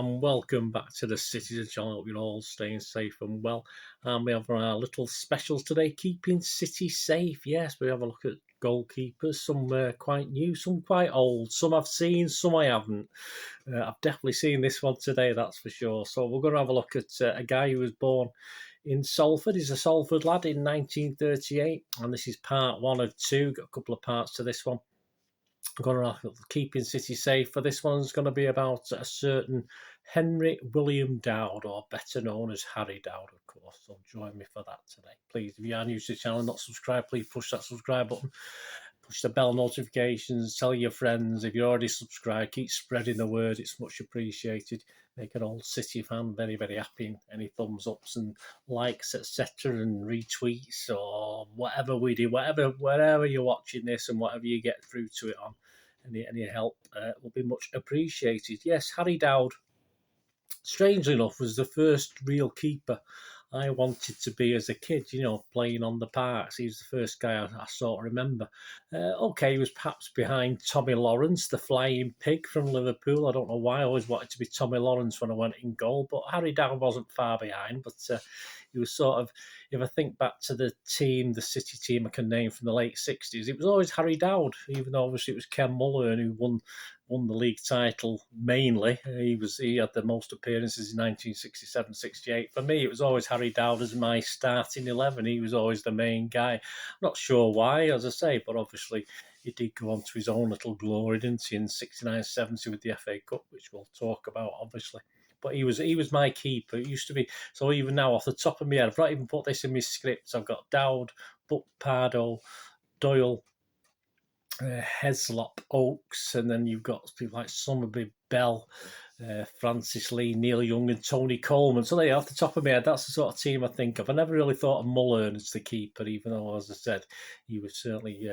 and welcome back to the Citytilidie channel. Hope you're all staying safe and well. And we have our little specials today, keeping City safe. Yes, we have a look at goalkeepers, some quite new, some quite old, some I've seen, some I haven't. I've definitely seen this one today, that's for sure. So we're going to have a look at a guy who was born in Salford. He's a Salford lad in 1938, and this is part one of two. Got a couple of parts to this one. I'm going to keeping City safe. For this one's going to be about a certain Henry William Dowd, or better known as Harry Dowd, of course. So join me for that today. Please, if you are new to the channel and not subscribed, please push that subscribe button. Push the bell notifications, tell your friends. If you're already subscribed, keep spreading the word. It's much appreciated. Make an old City fan very, very happy. Any thumbs ups and likes, etc., and retweets or whatever we do, wherever you're watching this and whatever you get through to it on, any help will be much appreciated. Yes, Harry Dowd, strangely enough, was the first real keeper I wanted to be as a kid, playing on the parks. He was the first guy I sort of remember. Okay, he was perhaps behind Tommy Lawrence, the flying pig from Liverpool. I don't know why I always wanted to be Tommy Lawrence when I went in goal, but Harry Dowd wasn't far behind. But he was sort of, if I think back to the City team I can name from the late 60s, it was always Harry Dowd, even though obviously it was Ken Mulhern who won the league title mainly. He had the most appearances in 1967-68. For me, it was always Harry Dowd as my starting 11. He was always the main guy. I'm not sure why, as I say, but obviously he did go on to his own little glory, didn't he, in 69-70 with the FA Cup, which we'll talk about, obviously. But he was my keeper. It used to be. So even now, off the top of my head, I've not even put this in my scripts. I've got Dowd, Buck Pardo, Doyle, Heslop, Oakes, and then you've got people like Summerby, Bell, Francis Lee, Neil Young, and Tony Coleman. So there, off the top of my head, that's the sort of team I think of. I never really thought of Mulhern as the keeper, even though, as I said, he was certainly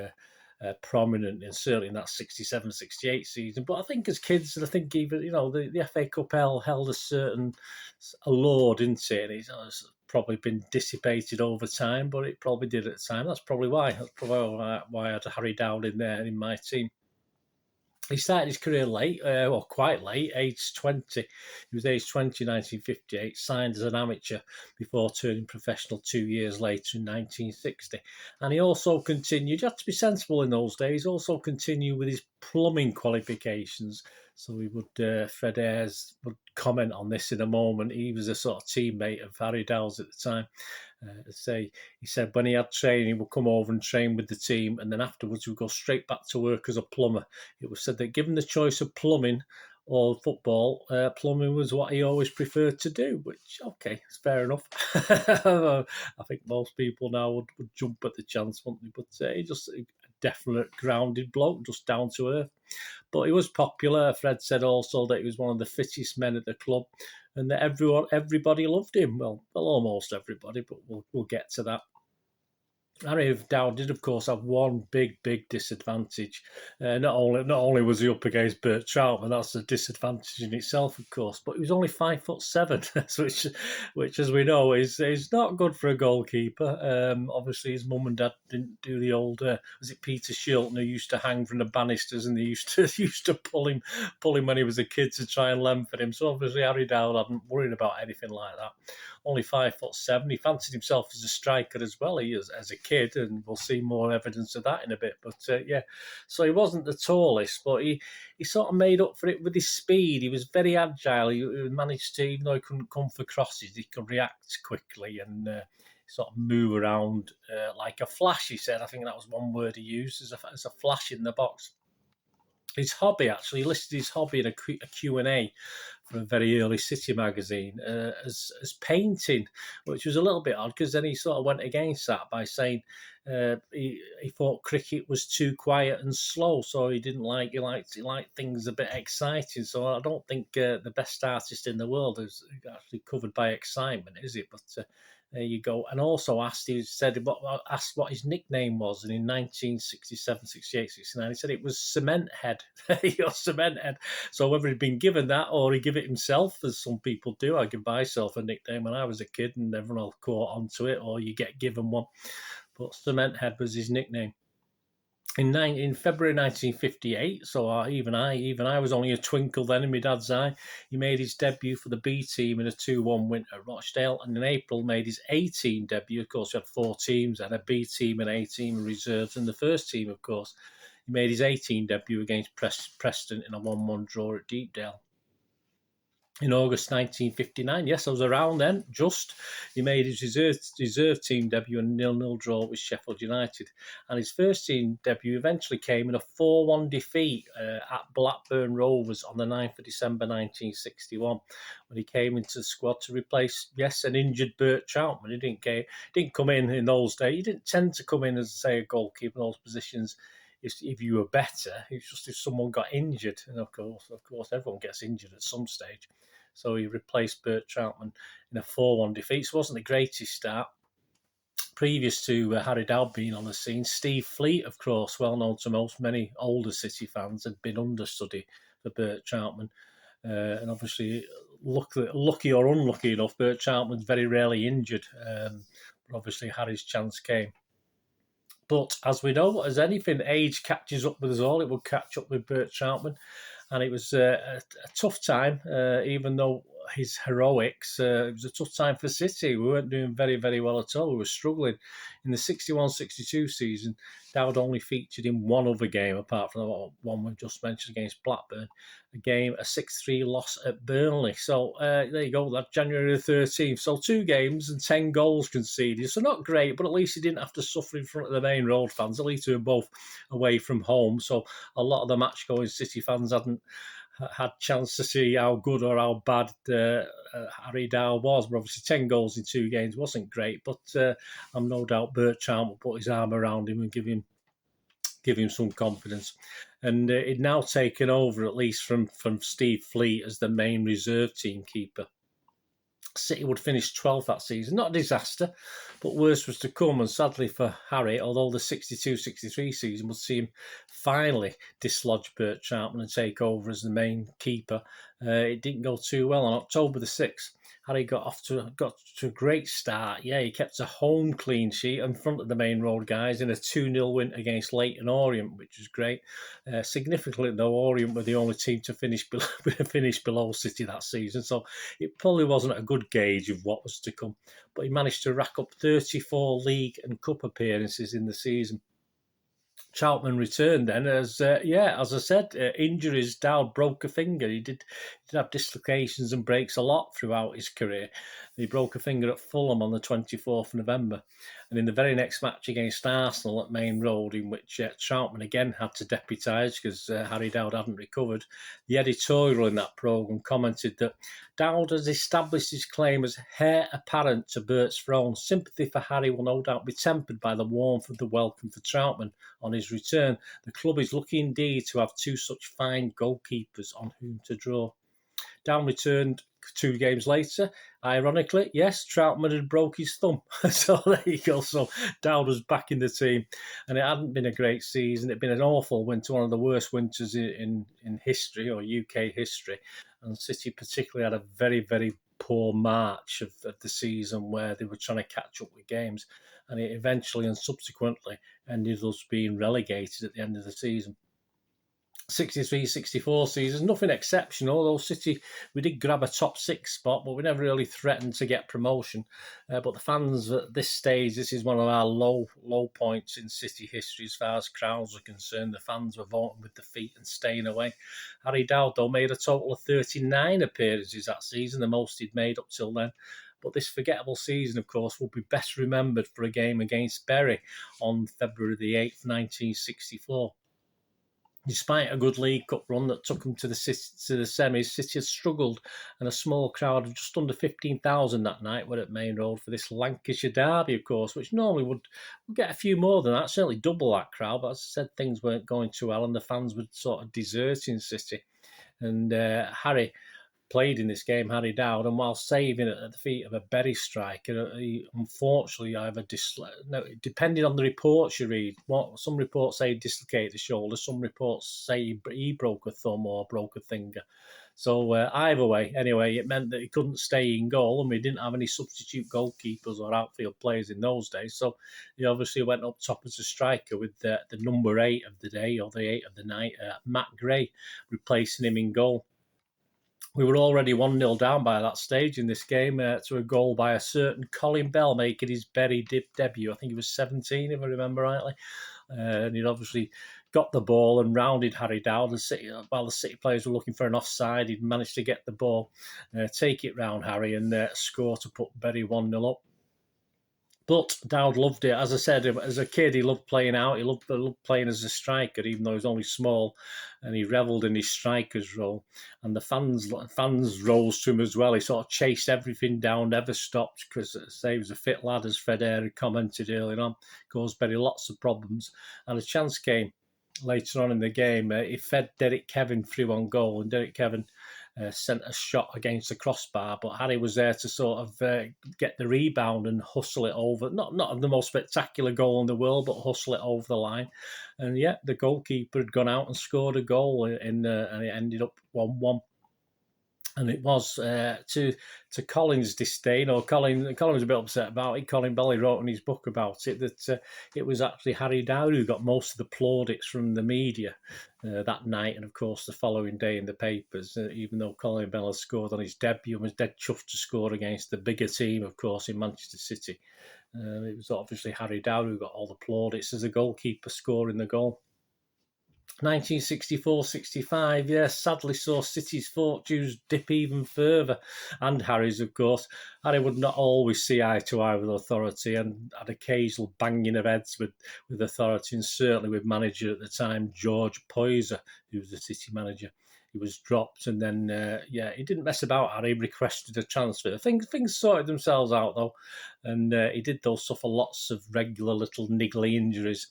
prominent, and certainly in that 67-68 season. But I think as kids, and I think even, the FA Cup held a certain allure, didn't it? And it's probably been dissipated over time, but it probably did at the time. That's probably why. That's probably why I had Harry Dowd in there in my team. He started his career late, or quite late, age 20. He was age 20 in 1958, signed as an amateur before turning professional 2 years later in 1960. And he also continued, you had to be sensible in those days, also continued with his plumbing qualifications. So he would, Fred Ayres would comment on this in a moment. He was a sort of teammate of Harry Dowd's at the time. He said when he had training, he would come over and train with the team, and then afterwards he would go straight back to work as a plumber. It was said that given the choice of plumbing or football, plumbing was what he always preferred to do, which, okay, it's fair enough. I think most people now would jump at the chance, wouldn't they? But he just a definite grounded bloke, just down to earth. But he was popular. Fred said also that he was one of the fittest men at the club, and that everybody loved him. Well, almost everybody, but we'll get to that. Harry Dowd did, of course, have one big disadvantage. Not only was he up against Bert Troutman, that's a disadvantage in itself, of course, but he was only 5'7", which, as we know, is not good for a goalkeeper. Obviously, his mum and dad didn't do the old. Was it Peter Shilton who used to hang from the banisters, and they used to pull him when he was a kid to try and lengthen him. So obviously, Harry Dowd hadn't worried about anything like that. Only 5'7". He fancied himself as a striker as well. He is as a kid, and we'll see more evidence of that in a bit. But so he wasn't the tallest, but he sort of made up for it with his speed. He was very agile. He managed to, even though he couldn't come for crosses, he could react quickly and sort of move around like a flash, he said. I think that was one word he used, as a flash in the box. His hobby, actually, he listed his hobby in a Q&A for a very early City magazine as painting, which was a little bit odd, because then he sort of went against that by saying he thought cricket was too quiet and slow, so he liked things a bit exciting. So I don't think the best artist in the world is actually covered by excitement, is it? But there you go. And also asked what his nickname was, and in 1967, 68, 69, he said it was Cement Head. Cement Head. So whether he'd been given that or he give it himself, as some people do. I give myself a nickname when I was a kid, and everyone all caught onto it, or you get given one. But Cement Head was his nickname. In February 1958, so even I was only a twinkle then in my dad's eye. He made his debut for the B team in a 2-1 win at Rochdale, and in April made his A team debut. Of course, we had 4 teams, and a B team, an A team, and reserves, and the first team, of course. He made his A team debut against Preston in a 1-1 draw at Deepdale. In August 1959, yes, I was around then, he made his reserve team debut in a 0-0 draw with Sheffield United. And his first team debut eventually came in a 4-1 defeat at Blackburn Rovers on the 9th of December 1961, when he came into the squad to replace, yes, an injured Bert Troutman. He didn't come in those days. He didn't tend to come in as, say, a goalkeeper in those positions if you were better. It's just if someone got injured. And of course, everyone gets injured at some stage. So he replaced Bert Troutman in a 4-1 defeat. So it wasn't the greatest start. Previous to Harry Dowd being on the scene, Steve Fleet, of course, well known to many older City fans, had been understudy for Bert Troutman. And obviously, lucky or unlucky enough, Bert Troutman's very rarely injured. But obviously, Harry's chance came. But as we know, as anything, age catches up with us all. It would catch up with Bert Troutman. And it was a tough time, even though his heroics, it was a tough time for City. We weren't doing very, very well at all. We were struggling. In the 61-62 season, Dowd only featured in one other game, apart from the one we just mentioned against Blackburn, a 6-3 loss at Burnley. So there you go, that January the 13th. So 2 games and 10 goals conceded. So not great, but at least he didn't have to suffer in front of the main road fans. At least they were both away from home. So a lot of the match-going City fans hadn't had chance to see how good or how bad Harry Dowd was. But obviously 10 goals in 2 games wasn't great, but I'm no doubt Bert Troutman will put his arm around him and give him some confidence. And he'd now taken over, at least from Steve Fleet, as the main reserve team keeper. City would finish 12th that season. Not a disaster, but worse was to come. And sadly for Harry, although the 62-63 season would see him finally dislodge Bert Troutman and take over as the main keeper, it didn't go too well. On October the 6th, Harry got to a great start. Yeah, he kept a home clean sheet in front of the main road guys in a 2-0 win against Leyton Orient, which was great. Significantly, though, Orient were the only team to finish below City that season, so it probably wasn't a good gauge of what was to come. But he managed to rack up 34 league and cup appearances in the season. Troutman returned then, as I said, injuries. Dowd broke a finger. He did have dislocations and breaks a lot throughout his career. He broke a finger at Fulham on the 24th of November. And in the very next match against Arsenal at Main Road, in which Troutman again had to deputise because Harry Dowd hadn't recovered, the editorial in that programme commented that Dowd has established his claim as heir apparent to Bert's throne. Sympathy for Harry will no doubt be tempered by the warmth of the welcome for Troutman on his return. The club is lucky indeed to have 2 such fine goalkeepers on whom to draw. Dowd returned 2 games later. Ironically, yes, Troutman had broke his thumb. So there you go. So Dowd was back in the team. And it hadn't been a great season. It had been an awful winter, one of the worst winters in history, or UK history. And City particularly had a very, very poor March of the season, where they were trying to catch up with games. And it eventually and subsequently ended up being relegated at the end of the season. 63-64 season, nothing exceptional, although City, we did grab a top 6 spot, but we never really threatened to get promotion. But the fans at this stage, this is one of our low points in City history as far as crowds are concerned. The fans were voting with their feet and staying away. Harry Dowd, though, made a total of 39 appearances that season, the most he'd made up till then. But this forgettable season, of course, will be best remembered for a game against Bury on February the 8th, 1964. Despite a good League Cup run that took them to the semis, City had struggled, and a small crowd of just under 15,000 that night were at Main Road for this Lancashire derby, of course, which normally would get a few more than that, certainly double that crowd. But as I said, things weren't going too well, and the fans were sort of deserting City. And Harry played in this game, Harry Dowd, and while saving at the feet of a Bury striker, he unfortunately depending on the reports you read, some reports say he dislocated the shoulder, some reports say he broke a thumb or broke a finger. So either way, anyway, it meant that he couldn't stay in goal, and we didn't have any substitute goalkeepers or outfield players in those days. So he obviously went up top as a striker with the number 8 of the day, or the 8 of the night, Matt Gray, replacing him in goal. We were already 1-0 down by that stage in this game to a goal by a certain Colin Bell making his Berry debut. I think he was 17, if I remember rightly. And he'd obviously got the ball and rounded Harry Dowd. While the City players were looking for an offside, he'd managed to get the ball, take it round Harry, and score to put Berry 1-0 up. But Dowd loved it. As I said, as a kid, he loved playing out. He loved playing as a striker, even though he was only small, and he revelled in his striker's role. And the fans rose to him as well. He sort of chased everything down, never stopped, because he was a fit lad, as Fred Eyre had commented earlier on. Caused Berry lots of problems. And a chance came later on in the game. He fed Derek Kevin through on goal, and Derek Kevin sent a shot against the crossbar, but Harry was there to sort of get the rebound and hustle it over. Not the most spectacular goal in the world, but hustle it over the line. And yeah, the goalkeeper had gone out and scored a goal, and it ended up 1-1. And it was to Colin's disdain, or Colin was a bit upset about it. Colin Belly wrote in his book about it that it was actually Harry Dowd who got most of the plaudits from the media that night, and of course the following day in the papers. Even though Colin Bell scored on his debut and was dead chuffed to score against the bigger team, of course, in Manchester City, it was obviously Harry Dowd who got all the plaudits as a goalkeeper scoring the goal. 1964-65, yes, sadly saw City's fortunes dip even further, and Harry's, of course. Harry would not always see eye to eye with authority, and had occasional banging of heads with authority, and certainly with manager at the time, George Poyser, who was the City manager. He was dropped, and then, he didn't mess about, Harry requested a transfer. Things sorted themselves out, though, and he did, though, suffer lots of regular little niggly injuries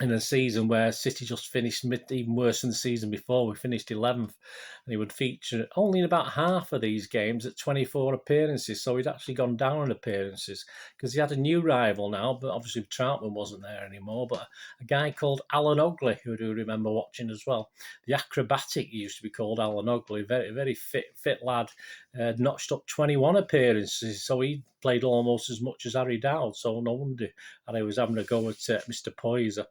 in a season where City just finished even worse than the season before. We finished 11th, and he would feature only in about half of these games at 24 appearances. So he'd actually gone down in appearances because he had a new rival now, but obviously Troutman wasn't there anymore. But a guy called Alan Ogley, who I do remember watching as well. The acrobatic used to be called Alan Ogley, very, very fit lad, notched up 21 appearances. So he played almost as much as Harry Dowd. So no wonder Harry was having a go at Mr. Poyser.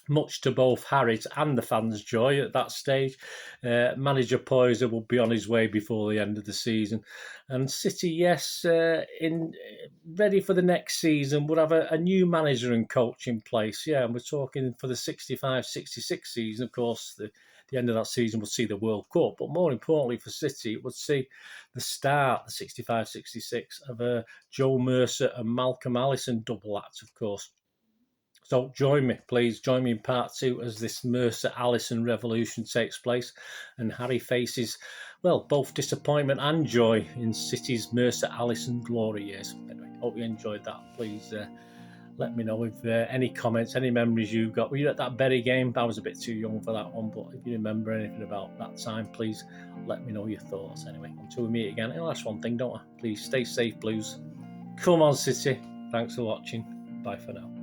Much to both Harry's and the fans' joy at that stage, manager Poyser will be on his way before the end of the season. And City, yes, ready for the next season, would have a new manager and coach in place. Yeah, and we're talking for the 65-66 season. Of course, the end of that season would see the World Cup, but more importantly for City, it would see the start, the 65-66, of Joe Mercer and Malcolm Allison double act, of course. So please join me in part 2 as this Mercer-Allison revolution takes place and Harry faces, well, both disappointment and joy in City's Mercer-Allison glory years. Anyway, hope you enjoyed that. Please let me know if any comments, any memories you've got. Were you at that Berry game? I was a bit too young for that one, but if you remember anything about that time, please let me know your thoughts. Anyway, until we meet again, last one thing, don't I? Please stay safe, Blues. Come on, City. Thanks for watching. Bye for now.